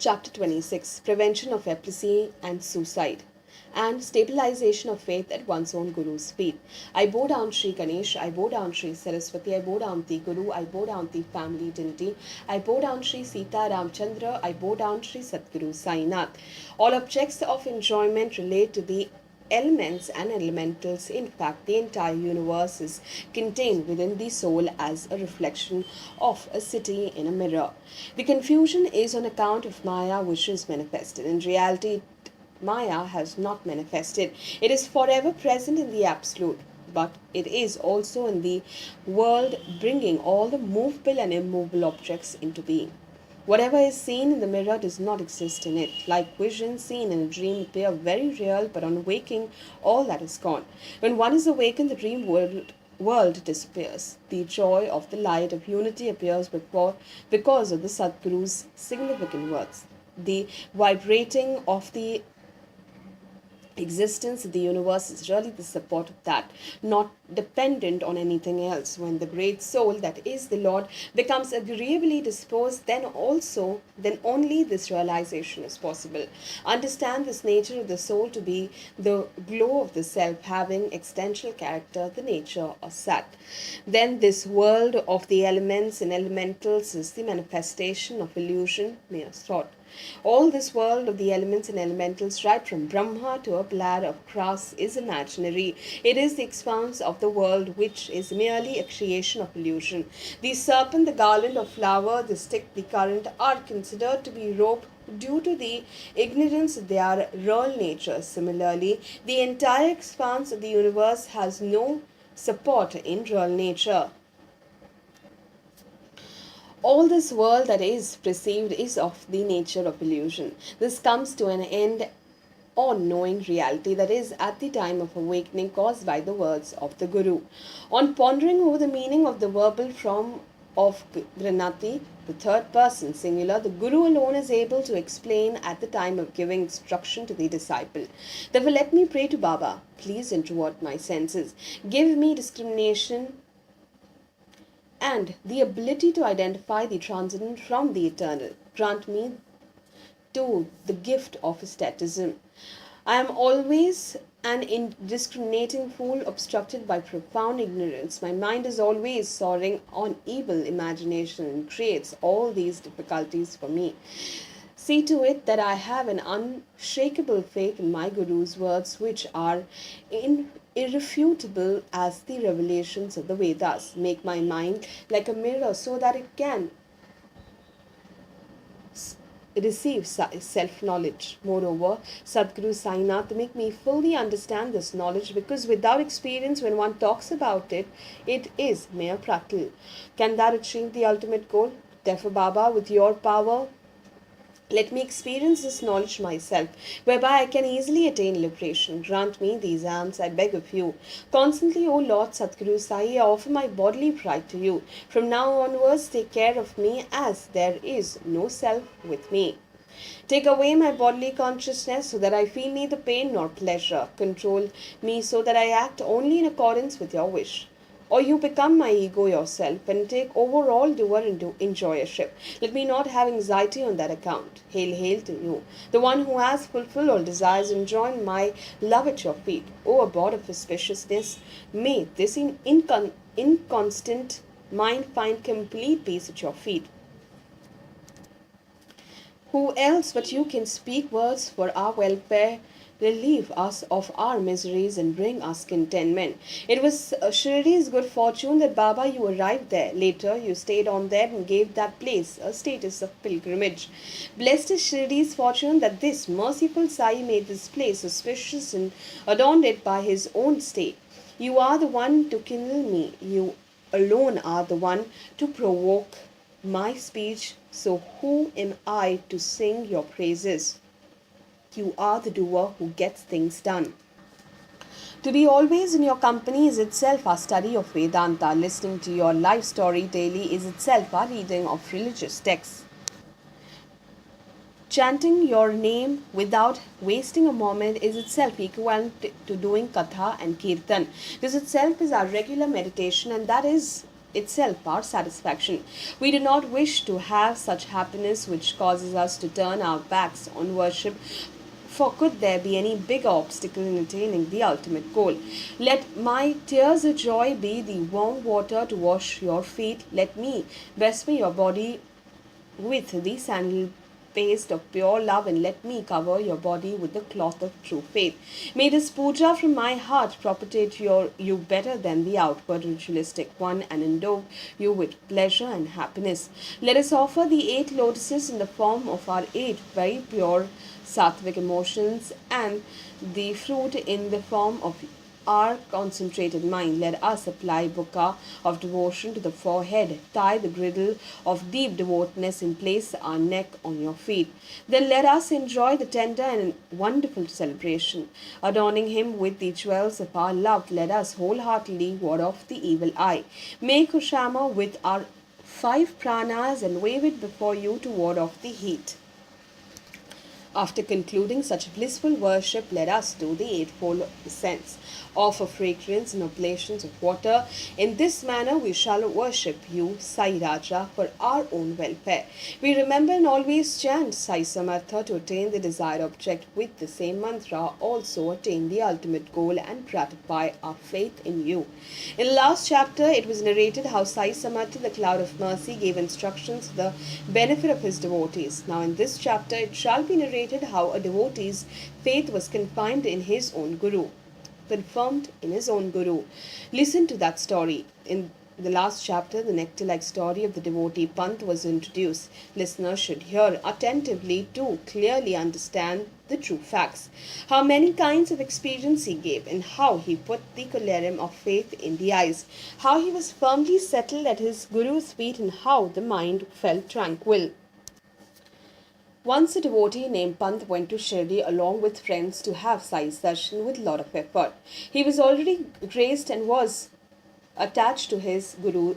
Chapter 26, Prevention of Epilepsy and Suicide and Stabilization of Faith at One's Own Guru's Feet. I bow down Sri Ganesh, I bow down Sri Saraswati, I bow down the Guru, I bow down the family dignity, I bow down Sri Sita Ramchandra, I bow down Sri Sadguru Sainath. All objects of enjoyment relate to the elements and elementals. In fact, the entire universe is contained within the soul as a reflection of a city in a mirror. The confusion is on account of Maya, which is manifested. In reality, Maya has not manifested. It is forever present in the Absolute, but it is also in the world, bringing all the movable and immovable objects into being. Whatever is seen in the mirror does not exist in it. Like visions seen in a dream appear very real, but on waking, all that is gone. When one is awakened, the dream world disappears. The joy of the light of unity appears because of the Sadguru's significant words. The vibrating of the existence of the universe is really the support of that, not dependent on anything else. When the great soul, that is the Lord, becomes agreeably disposed, then only this realization is possible. Understand this nature of the soul to be the glow of the self, having existential character, the nature of Sat. Then this world of the elements and elementals is the manifestation of illusion, mere thought. All this world of the elements and elementals, right from Brahma to a blade of grass, is imaginary. It is the expanse of the world which is merely a creation of illusion. The serpent, the garland of flower, the stick, the current are considered to be rope due to the ignorance of their real nature. Similarly, the entire expanse of the universe has no support in real nature. All this world that is perceived is of the nature of illusion. This comes to an end on knowing reality, that is, at the time of awakening caused by the words of the Guru. On pondering over the meaning of the verbal form of Granati, the third person singular, the Guru alone is able to explain at the time of giving instruction to the disciple. Therefore, let me pray to Baba, please introvert my senses. Give me discrimination and the ability to identify the transcendent from the eternal. Grant me to the gift of asceticism. I am always an indiscriminating fool, obstructed by profound ignorance. My mind is always soaring on evil imagination and creates all these difficulties for me. See to it that I have an unshakable faith in my Guru's words, which are irrefutable as the revelations of the Vedas. Make my mind like a mirror so that it can receive self-knowledge. Moreover, Sadguru Sainath, make me fully understand this knowledge, because without experience, when one talks about it, it is mere prattle. Can that achieve the ultimate goal? Therefore, Baba, with your power, let me experience this knowledge myself, whereby I can easily attain liberation. Grant me these alms, I beg of you. Constantly, O Lord Sadguru Sai, I offer my bodily pride to you. From now onwards, take care of me, as there is no self with me. Take away my bodily consciousness so that I feel neither pain nor pleasure. Control me so that I act only in accordance with your wish. Or you become my ego yourself and take over all doer into enjoyership. Let me not have anxiety on that account. Hail, hail to you, the one who has fulfilled all desires, and join my love at your feet. O abode of auspiciousness, may this inconstant mind find complete peace at your feet. Who else but you can speak words for our welfare, relieve us of our miseries, and bring us contentment? It was Shirdi's good fortune that Baba, you arrived there. Later, you stayed on there and gave that place a status of pilgrimage. Blessed is Shirdi's fortune that this merciful Sai made this place auspicious and adorned it by his own stay. You are the one to kindle me. You alone are the one to provoke my speech. So who am I to sing your praises? You are the doer who gets things done. To be always in your company is itself our study of Vedanta. Listening to your life story daily is itself our reading of religious texts. Chanting your name without wasting a moment is itself equivalent to doing katha and kirtan. This itself is our regular meditation, and that is itself our satisfaction. We do not wish to have such happiness which causes us to turn our backs on worship, for could there be any bigger obstacle in attaining the ultimate goal? Let my tears of joy be the warm water to wash your feet. Let me besmear your body with the sandal paste of pure love, and let me cover your body with the cloth of true faith. May this puja from my heart propitiate you better than the outward ritualistic one, and endow you with pleasure and happiness. Let us offer the 8 lotuses in the form of our 8 very pure sattvic emotions, and the fruit in the form of our concentrated mind. Let us apply bukkha of devotion to the forehead, tie the girdle of deep devoutness, and place our neck on your feet. Then let us enjoy the tender and wonderful celebration. Adorning him with the jewels of our love, let us wholeheartedly ward off the evil eye. Make Kushama with our 5 pranas and wave it before you to ward off the heat. After concluding such blissful worship, let us do the eightfold ascents, offer fragrance and oblations of water. In this manner, we shall worship you, Sai Raja, for our own welfare. We remember and always chant Sai Samartha to attain the desired object. With the same mantra, also attain the ultimate goal and gratify our faith in you. In the last chapter, it was narrated how Sai Samartha, the cloud of mercy, gave instructions for the benefit of his devotees. Now, in this chapter, it shall be narrated how a devotee's faith was confined in his own guru, confirmed in his own guru. Listen to that story. In the last chapter, the nectar-like story of the devotee Pant was introduced. Listeners should hear attentively to clearly understand the true facts. How many kinds of experience he gave, and how he put the colarum of faith in the eyes. How he was firmly settled at his guru's feet, and how the mind felt tranquil. Once a devotee named Pant went to Shirdi along with friends to have Sai's darshan with lot of effort. He was already graced and was attached to his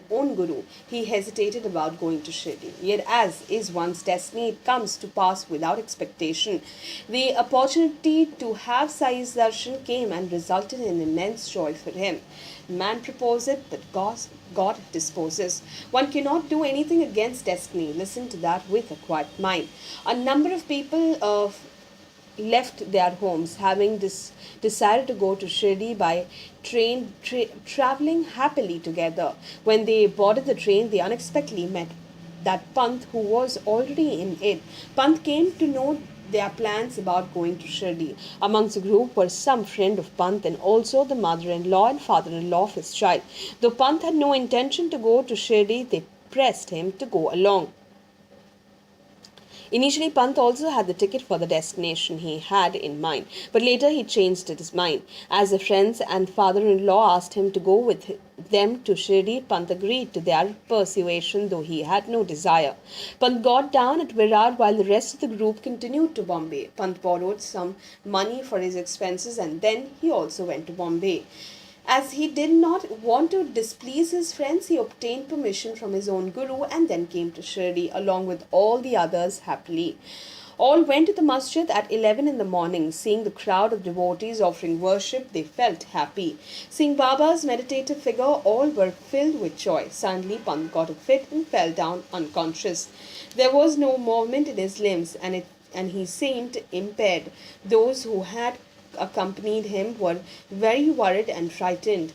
own guru. He hesitated about going to Shirdi. Yet, as is one's destiny, it comes to pass without expectation. The opportunity to have Sai's darshan came and resulted in immense joy for him. Man proposes, but God disposes. One cannot do anything against destiny. Listen to that with a quiet mind. A number of people left their homes, having decided to go to Shirdi by train, traveling happily together. When they boarded the train, they unexpectedly met that Pant who was already in it. Pant came to know their plans about going to Shirdi. Amongst the group were some friend of Pant and also the mother-in-law and father-in-law of his child. Though Pant had no intention to go to Shirdi, they pressed him to go along. Initially, Pant also had the ticket for the destination he had in mind, but later he changed his mind. As the friends and father-in-law asked him to go with them to Shirdi, Pant agreed to their persuasion, though he had no desire. Pant got down at Virar while the rest of the group continued to Bombay. Pant borrowed some money for his expenses, and then he also went to Bombay. As he did not want to displease his friends, he obtained permission from his own guru and then came to Shirdi along with all the others happily. All went to the masjid at 11 in the morning. Seeing the crowd of devotees offering worship, they felt happy. Seeing Baba's meditative figure, all were filled with joy. Suddenly, Pant got a fit and fell down unconscious. There was no movement in his limbs, and he seemed impaired. Those who had accompanied him were very worried and frightened.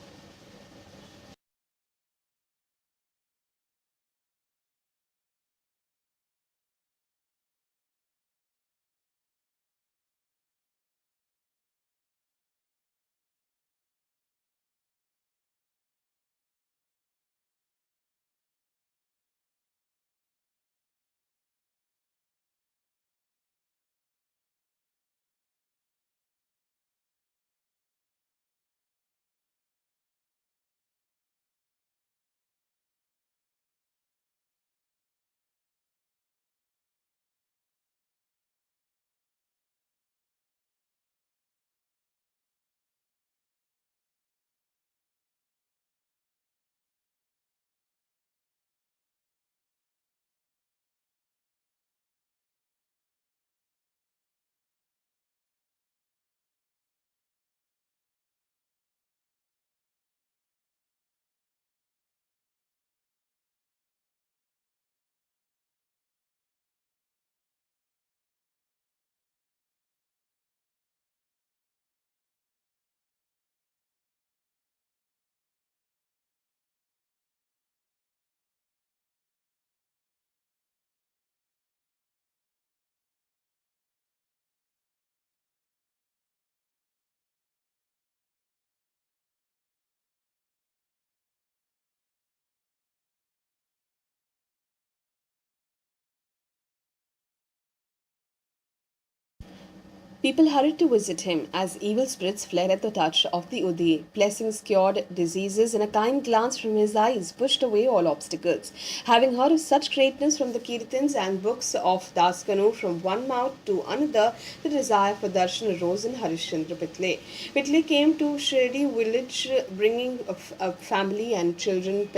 People hurried to visit him as evil spirits fled at the touch of the Udi. Blessings cured diseases, and a kind glance from his eyes pushed away all obstacles. Having heard of such greatness from the Kirtans and books of Daskanu from one mouth to another, the desire for darshan arose in Harishchandra Pitle. Pitle came to Shirdi village bringing a family and children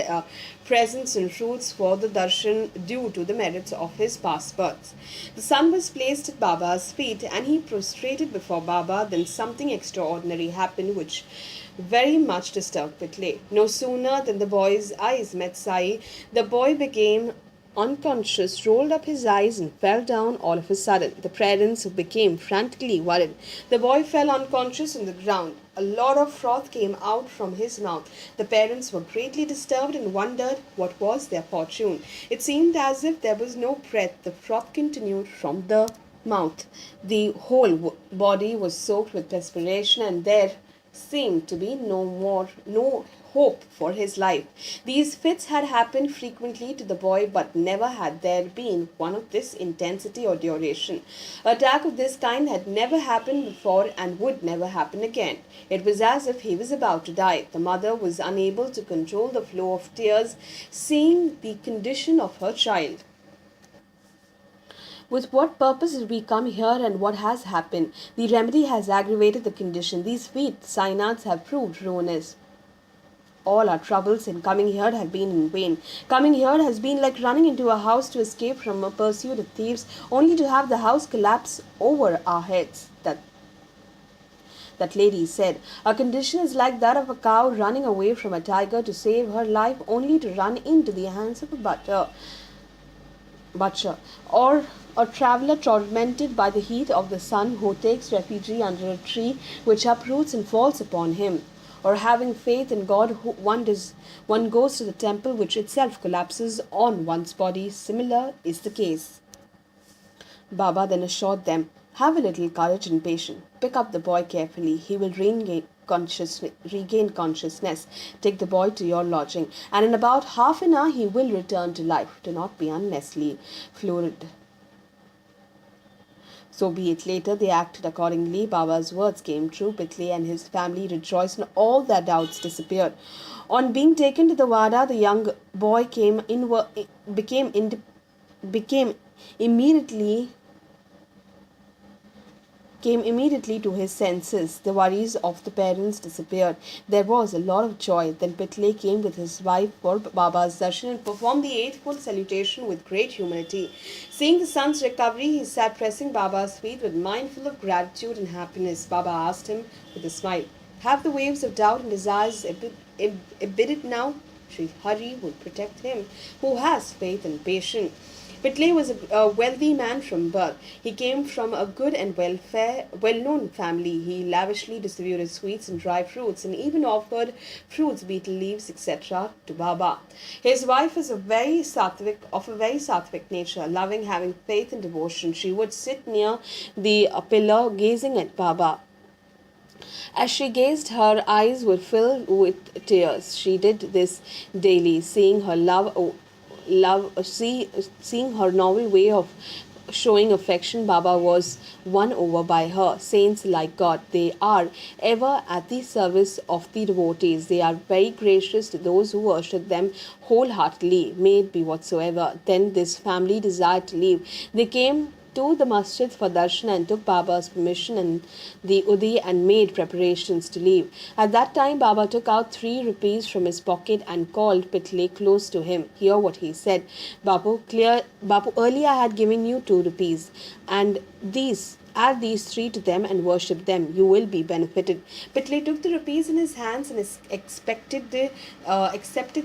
presents and fruits for the darshan due to the merits of his past births. The son was placed at Baba's feet and he prostrated before Baba. Then something extraordinary happened which very much disturbed Pitle. No sooner than the boy's eyes met Sai, the boy became unconscious, rolled up his eyes, and fell down all of a sudden. The parents became frantically worried. The boy fell unconscious on the ground. A lot of froth came out from his mouth. The parents were greatly disturbed and wondered what was their fortune. It seemed as if there was no breath. The froth continued from the mouth. The whole body was soaked with perspiration, and there seemed to be no hope for his life. These fits had happened frequently to the boy, but never had there been one of this intensity or duration. An attack of this kind had never happened before and would never happen again. It was as if he was about to die. The mother was unable to control the flow of tears, seeing the condition of her child. With what purpose did we come here and what has happened? The remedy has aggravated the condition. These feet, Sainaths, have proved ruinous. All our troubles in coming here have been in vain. Coming here has been like running into a house to escape from a pursuit of thieves, only to have the house collapse over our heads. That lady said. Our condition is like that of a cow running away from a tiger to save her life, only to run into the hands of a butcher, or a traveller tormented by the heat of the sun who takes refuge under a tree which uproots and falls upon him, or having faith in God one goes to the temple which itself collapses on one's body. Similar is the case. Baba then assured them, have a little courage and patience. Pick up the boy carefully. He will regain consciousness. Take the boy to your lodging, and in about half an hour he will return to life. Do not be unnecessarily flurried. So be it. Later they acted accordingly. Baba's words came true. Pitle and his family rejoiced, and all their doubts disappeared. On being taken to the Wada, the young boy became immediately to his senses. The worries of the parents disappeared. There was a lot of joy. Then Pitle came with his wife for Baba's darshan and performed the eightfold salutation with great humility. Seeing the son's recovery, he sat pressing Baba's feet with mind full of gratitude and happiness. Baba asked him with a smile, have the waves of doubt and desires abated now? Sri Hari would protect him who has faith and patience. Pitle was a wealthy man from birth. He came from a good and well-known family. He lavishly distributed sweets and dry fruits, and even offered fruits, betel leaves, etc. to Baba. His wife is of a very sattvic nature, loving, having faith and devotion. She would sit near the pillar, gazing at Baba. As she gazed, her eyes would fill with tears. She did this daily, seeing seeing her novel way of showing affection. Baba was won over by her. Saints like God, they are ever at the service of the devotees. They are very gracious to those who worship them wholeheartedly, may it be whatsoever. Then this family desired to leave. They came to the masjid for darshan and took Baba's permission and the Udi and made preparations to leave. At that time, Baba took out 3 rupees from his pocket and called Pitle close to him. Hear what he said. Babu, earlier I had given you 2 rupees, and add these 3 to them and worship them. You will be benefited. Pitle took the rupees in his hands and accepted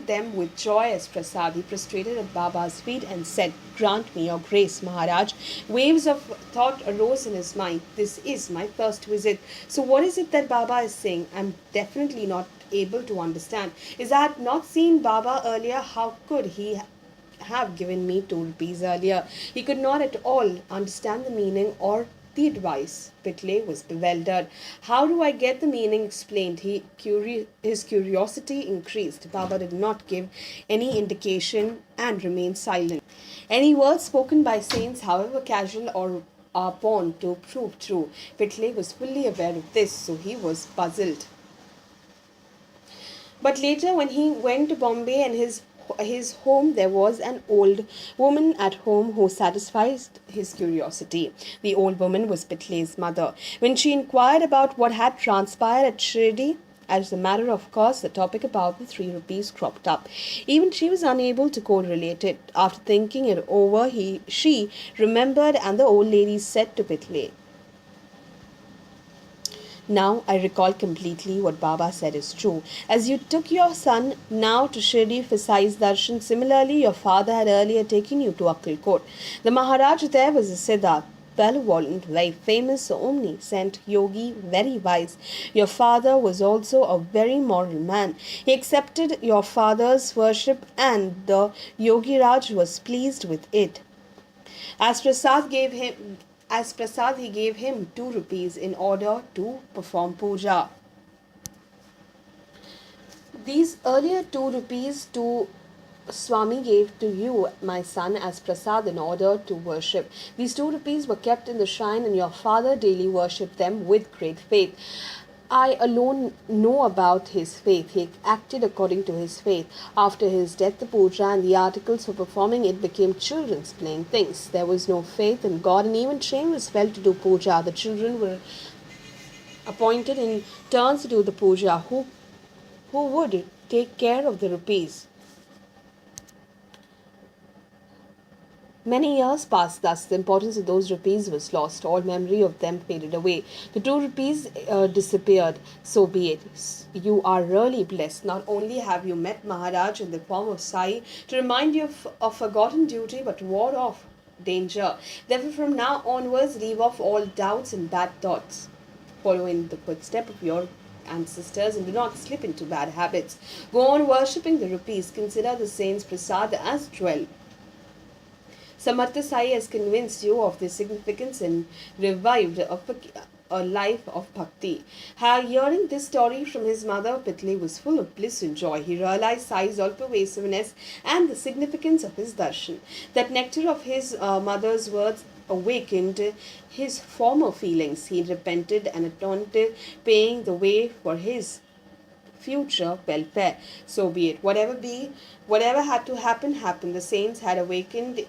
them with joy as prasad. He prostrated at Baba's feet and said, grant me your grace, Maharaj. Waves of thought arose in his mind. This is my first visit. So what is it that Baba is saying? I'm definitely not able to understand. Is I had not seen Baba earlier. How could he have given me 2 rupees earlier? He could not at all understand the meaning or the advice. Pitle was bewildered. How do I get the meaning explained? His curiosity increased. Baba did not give any indication and remained silent. Any words spoken by saints, however casual or upon to prove true. Pitley was fully aware of this, so he was puzzled. But later, when he went to Bombay and his home, there was an old woman at home who satisfied his curiosity. The old woman was Pitley's mother. When she inquired about what had transpired at Shirdi, as a matter of course, the topic about the 3 rupees cropped up. Even she was unable to correlate it. After thinking it over, she remembered, and the old lady said to Pitley, "Now I recall completely what Baba said is true. As you took your son now to Shirdi for Sai's darshan, similarly your father had earlier taken you to Akkalkot. The Maharaj there was a Siddha, benevolent, very famous, omniscient yogi, very wise. Your father was also a very moral man. He accepted your father's worship and the Yogi Raj was pleased with it. As Prasad gave him as Prasad, he gave him 2 rupees in order to perform puja. These earlier 2 rupees to Swami gave to you, my son, as prasad in order to worship. These 2 rupees were kept in the shrine, and your father daily worshipped them with great faith. I alone know about his faith. He acted according to his faith. After his death, the puja and the articles for performing it became children's playing things. There was no faith in God, and even shame was felt to do puja. The children were appointed in turns to do the puja. Who would take care of the rupees? Many years passed thus. The importance of those rupees was lost. All memory of them faded away. The 2 rupees disappeared. So be it. You are really blessed. Not only have you met Maharaj in the form of Sai to remind you of forgotten duty, but to ward off danger. Therefore, from now onwards, leave off all doubts and bad thoughts. Follow in the footstep of your ancestors and do not slip into bad habits. Go on worshipping the rupees. Consider the saints' prasad as jewel. Samartha Sai has convinced you of the significance and revived a life of bhakti. Hearing this story from his mother, Pitley was full of bliss and joy. He realized Sai's all-pervasiveness and the significance of his darshan. That nectar of his mother's words awakened his former feelings. He repented and atoned, paving the way for his future welfare. So be it. Whatever had to happen, happened. The saints had awakened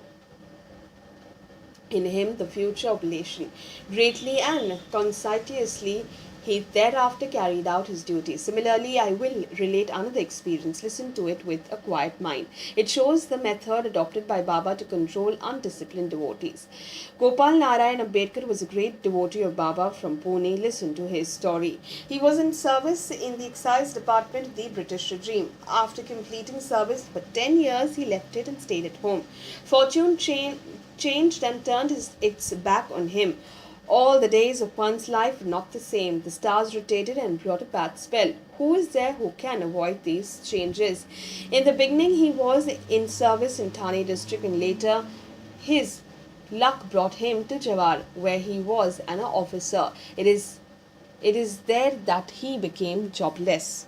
in him the future oblation. Greatly and conscientiously, he thereafter carried out his duties. Similarly, I will relate another experience. Listen to it with a quiet mind. It shows the method adopted by Baba to control undisciplined devotees. Gopal Narayan Ambedkar was a great devotee of Baba from Pune. Listen to his story. He was in service in the excise department of the British regime. After completing service for 10 years, he left it and stayed at home. Fortune changed and turned its back on him. All the days of one's life were not the same. The stars rotated and brought a bad spell. Who is there who can avoid these changes? In the beginning, he was in service in Thane district, and later his luck brought him to Jawar, where he was an officer. It is there that he became jobless.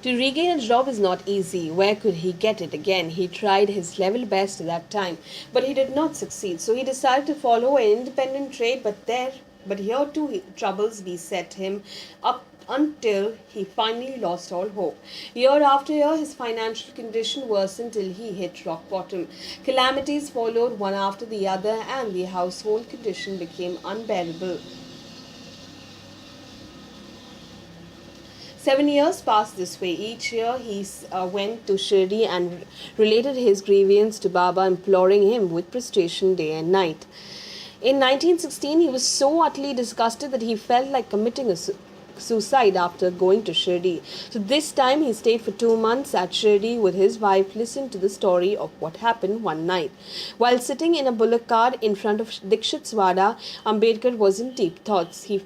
To regain a job is not easy. Where could he get it again? He tried his level best at that time, but he did not succeed. So he decided to follow an independent trade, but here too troubles beset him up until he finally lost all hope. Year after year, his financial condition worsened till he hit rock bottom. Calamities followed one after the other, and the household condition became unbearable. 7 years passed this way. Each year he went to Shirdi and related his grievance to Baba, imploring him with prostration day and night. In 1916, he was so utterly disgusted that he felt like committing a suicide after going to Shirdi. So this time he stayed for 2 months at Shirdi with his wife. Listened to the story of what happened one night. While sitting in a bullock cart in front of Dikshit's Wada, Ambedkar was in deep thoughts. He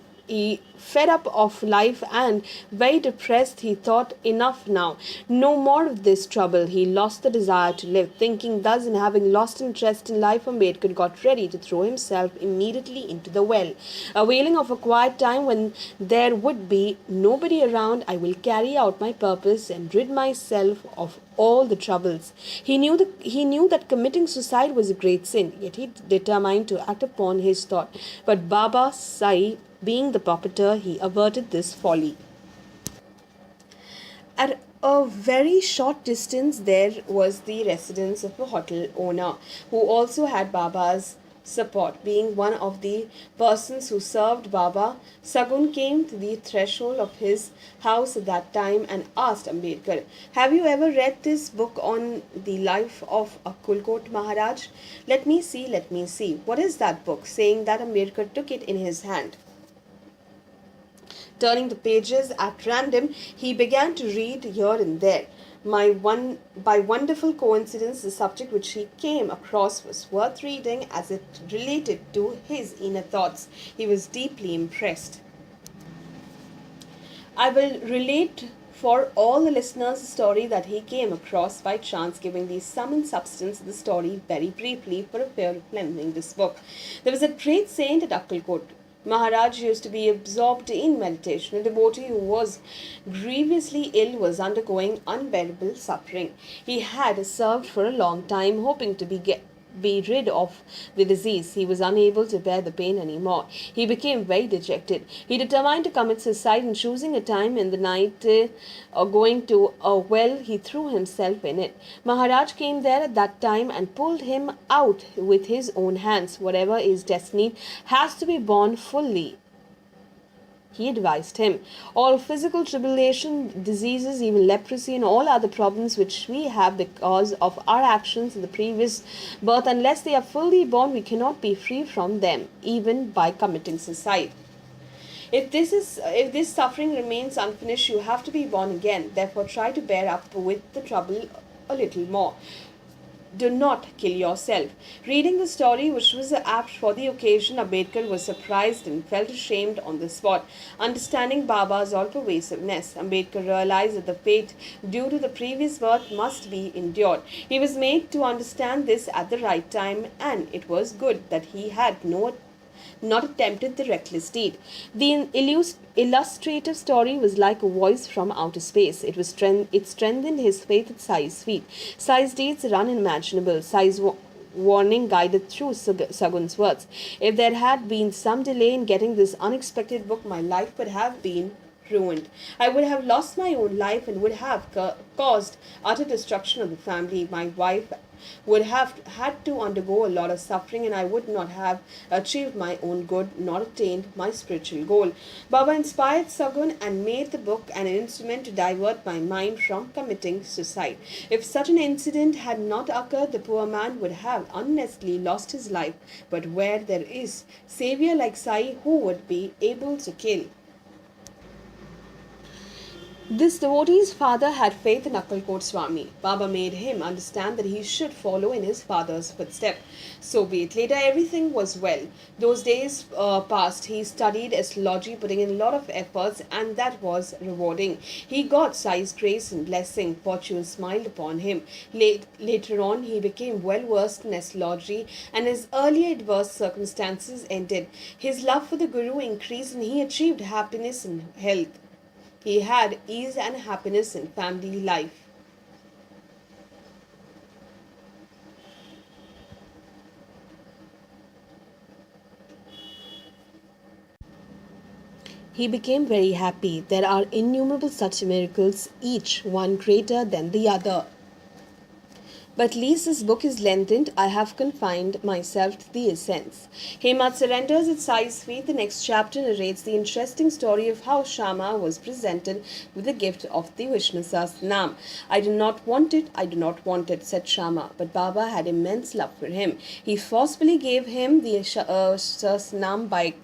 fed up of life and very depressed. He thought, enough now, no more of this trouble. He lost the desire to live. Thinking thus and having lost interest in life, Ambedkar got ready to throw himself immediately into the well. Availing of a quiet time when there would be nobody around, I will carry out my purpose and rid myself of all the troubles. He knew that committing suicide was a great sin, yet he determined to act upon his thought. But Baba Sai, being the puppeteer, he averted this folly. At a very short distance, there was the residence of a hotel owner who also had Baba's support. Being one of the persons who served Baba, Sagun came to the threshold of his house at that time and asked Ambedkar, "Have you ever read this book on the life of Akulkot Maharaj? Let me see, let me see. What is that book?" Saying that, Ambedkar took it in his hand. Turning the pages at random, he began to read here and there. By wonderful coincidence, the subject which he came across was worth reading as it related to his inner thoughts. He was deeply impressed. I will relate for all the listeners a story that he came across by chance, giving the sum and substance of the story very briefly for a fear of lengthening this book. There was a great saint at Akkalkot. Maharaj used to be absorbed in meditation. A devotee who was grievously ill was undergoing unbearable suffering. He had served for a long time, hoping to be rid of the disease. He was unable to bear the pain anymore. He became very dejected. He determined to commit suicide, and choosing a time in the night, going to a well, he threw himself in it. Maharaj came there at that time and pulled him out with his own hands. Whatever is destined has to be borne fully, he advised him. All physical tribulation, diseases, even leprosy, and all other problems which we have because of our actions in the previous birth, unless they are fully born, we cannot be free from them, even by committing suicide. If this suffering remains unfinished, you have to be born again. Therefore, try to bear up with the trouble a little more. Do not kill yourself. Reading the story, which was apt for the occasion, Ambedkar was surprised and felt ashamed on the spot. Understanding Baba's all pervasiveness, Ambedkar realized that the fate due to the previous birth must be endured. He was made to understand this at the right time, and it was good that he had not attempted the reckless deed. The illustrative story was like a voice from outer space. It strengthened his faith at Sai's feet. Sai's deeds are unimaginable. Sai's warning guided through Sagun's words. If there had been some delay in getting this unexpected book, my life would have been ruined. I would have lost my own life and would have caused utter destruction of the family. My wife would have had to undergo a lot of suffering, and I would not have achieved my own good, nor attained my spiritual goal. Baba inspired Sagun and made the book an instrument to divert my mind from committing suicide. If such an incident had not occurred, the poor man would have unnecessarily lost his life. But where there is savior like Sai, who would be able to kill? This devotee's father had faith in Akkalkot Swami. Baba made him understand that he should follow in his father's footsteps. So be it. Later, everything was well. Those days passed. He studied astrology, putting in a lot of efforts, and that was rewarding. He got Sai's grace and blessing. Fortune smiled upon him. Later on, he became well versed in astrology, and his earlier adverse circumstances ended. His love for the Guru increased, and he achieved happiness and health. He had ease and happiness in family life. He became very happy. There are innumerable such miracles, each one greater than the other. But lest this book is lengthened, I have confined myself to the essence. Hemant surrenders at Sai's feet. The next chapter narrates the interesting story of how Shama was presented with the gift of the Vishnu Sahasranam. I do not want it, said Shama, but Baba had immense love for him. He forcefully gave him the Sahasranam by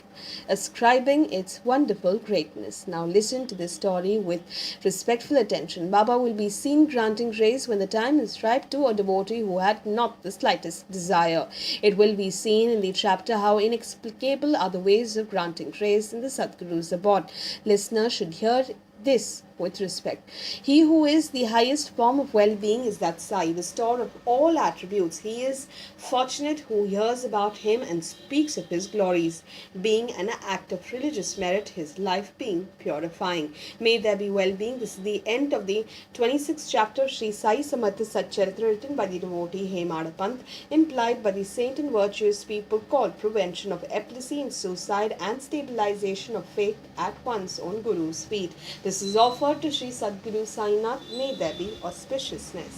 ascribing its wonderful greatness. Now listen to this story with respectful attention. Baba will be seen granting grace when the time is ripe to a devotee who had not the slightest desire. It will be seen in the chapter how inexplicable are the ways of granting grace in the Sadguru's abode. Listeners should hear this with respect. He who is the highest form of well being is that Sai, the store of all attributes. He is fortunate who hears about him and speaks of his glories. Being an act of religious merit, his life being purifying. May there be well being. This is the end of the 26th chapter of Sri Sai Samartha Satcharitra, written by the devotee Hemada Pant, implied by the saint and virtuous people, called Prevention of Epilepsy and Suicide and Stabilization of Faith at One's Own Guru's Feet. This is offered to Sri Sadguru Sainath. May there be auspiciousness.